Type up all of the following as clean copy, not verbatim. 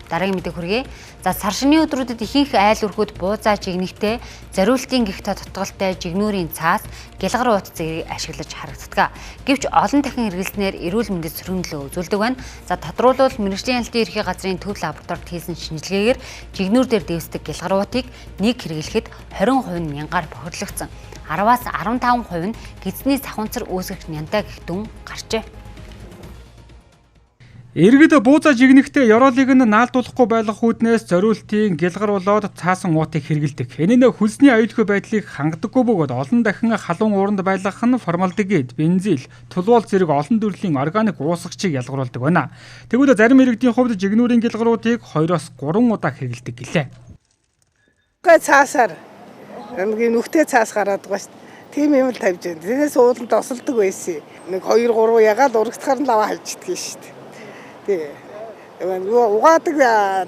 Дараагийн мэдээ хүргэе. За сар шинийн өдрүүдэд ихэнх айл өргөд буузаа жигнэхтэй зориултын гихтээ тутгалтай жигнүүрийн цаас гялгар уут зэрэг ашиглаж харагддаг. Гэвч олон дахин хэрэглэснээр эрүүл мэндэд сөргөнлөө үзүүлдэг байна. За тодруулбал мэрэгжлийн ялтын ерхий газрын төв лабораторид хийсэн шинжилгээгээр жигнүүр дээр дэвсдэг гялгар уутыг нэг хэрэглэхэд 20% нь мянгаар бохирлогдсон. 10-аас 15% нь гидсний сахунцар үүсгэх нянтай гэх дүн гарчээ. Иргэд буузаа жигнэхтэй ёроолыг нь наалдуулахгүй байлгах үүднээс зориултын гялгар болоод цаасан уутыг хэрэглэдэг. Энэ нь хөлсний аюулгүй байдлыг хангадаггүй бөгөөд олон дахин халуун ууранд байлгах нь формалдегид, бензил, тулвол зэрэг олон төрлийн органик уусгачийг ялгаруулдаг байна. Тэгвэл зарим иргэдийн хувьд жигнүүрийн гялгаруутыг 2-3 удаа хэрэглэдэг гэлээ. Цаасаар хамгийн нүхтэй цаас гараад байгаа шүү дээ. Тийм юм л тавьж байна. Тэрнээс ууланд осолдог байсан. Нэг 2-3 ягаад урагтахаар нь лаваа хавчдаг шүү дээ. Угаадаг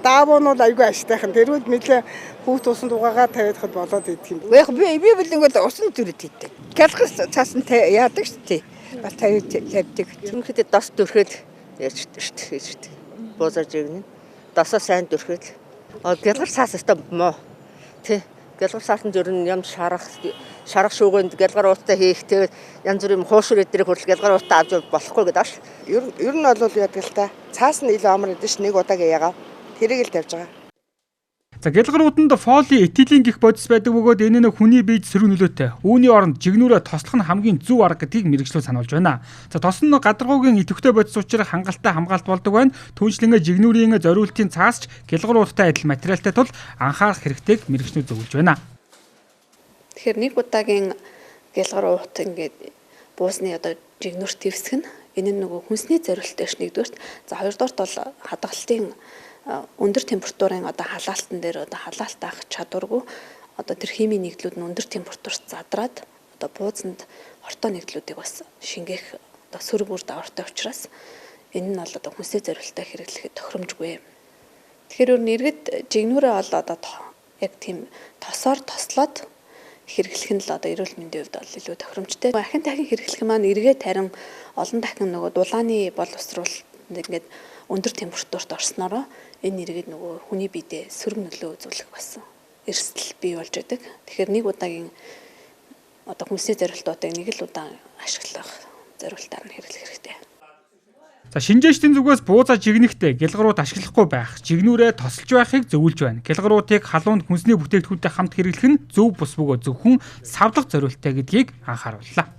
даавуунууд айгүй аштайхан. Тэрүүд нэлээ хүүхд усанд угаагаа тавиадахад болоод идэх юм. Яг би бүлэнгүүд усан зүрд хийдэг. Гялгар цаасан яадаг шүү дээ. Бас тавьдаг. Түнхэд дос дүрхэд ярьдаг шүү дээ. Буузаа жигнэ. Досоо сайн дүрхэд. Гялгар цаас өстө муу. Тэ. Гялгар цаасан зүр нь юм шарах шүүгэнд гялгар ууттай хийх тэгээд янз бүрийн хуушур эдрийг хүртэл гялгар ууттай авч болохгүй гэдэг ааш. Ер нь бол яадаг л та. Цаас нь илүү амар гэдэг ш нэг удаагийн ягаа. Тэрийг л тавьж байгаа. За гялгар уутанд фоли, этилийн гих бодис байдаг бөгөөд энэ нь хүний биед сөрөг нөлөөтэй. Үүний оронд жигнүүрээ тослох нь хамгийн зөв арга гэдгийг мэргэжлүүд сануулж байна. За тос нь гадаргуугийн идэвхтэй бодис учраас хангалттай хамгаалт болдог байна. Түүнчлэнгээ жигнүүрийн зориултын цаасч гялгар ууттай адил материалтай тул анхаарах хэрэгтэйг мэргэжлүүд зөвлөж байна. Тэгэхээр нэг удаагийн гялгар уут ингээд буусны одоо жигнүүрт дэвсгэн энэ нь нөгөө хүнсний зориулттай ш нэгдүгээрт. За хоёрдугаарт бол хадгалтын өндөр температурын одоо халаалтан дээр одоо халаалт авах чадваргүй одоо тэр химийн нэгдлүүд нь өндөр температурт задраад одоо буузанд хортой нэгдлүүдийг бас шингээх одоо сөрөг үр дагавартай учраас энэ нь бол одоо хүнсний зориулттай хэрэглэхэд тохиромжгүй. Тэгэхээр өөр нэргэд жигнүүрээ бол одоо яг тийм тосоор тослоод хэрэглэх нь л одоо эрүүл мэндийн хувьд бол илүү тохиромжтой. Ахин дахин хэрэглэх маань эргээд харин олон дахин нөгөө дулааны боловсруулалт ингээд өндөр температурт орсноороо энэ эргээд нөгөө хүний биедээ сөрөг нөлөө үзүүлэх бас эрсдэл бий болж байдаг. Тэгэхээр нэг удаагийн одоо хүнсний зориултуудыг нэг л удаа ашиглах зориултаар нь хэрэглэх хэрэгтэй. За шинжээчдийн зүгээс буузаа жигнэхтэй гялгаруут ашиглахгүй байх, жигнүүрээ тосолж байхыг зөвлөж байна. Гялгаруутыг халуунд хүнсний бүтээгдэхүүнтэй хамт хэрэглэх нь зөв бус бөгөөд зөвхөн савлах зориулттай гэдгийг анхаарууллаа.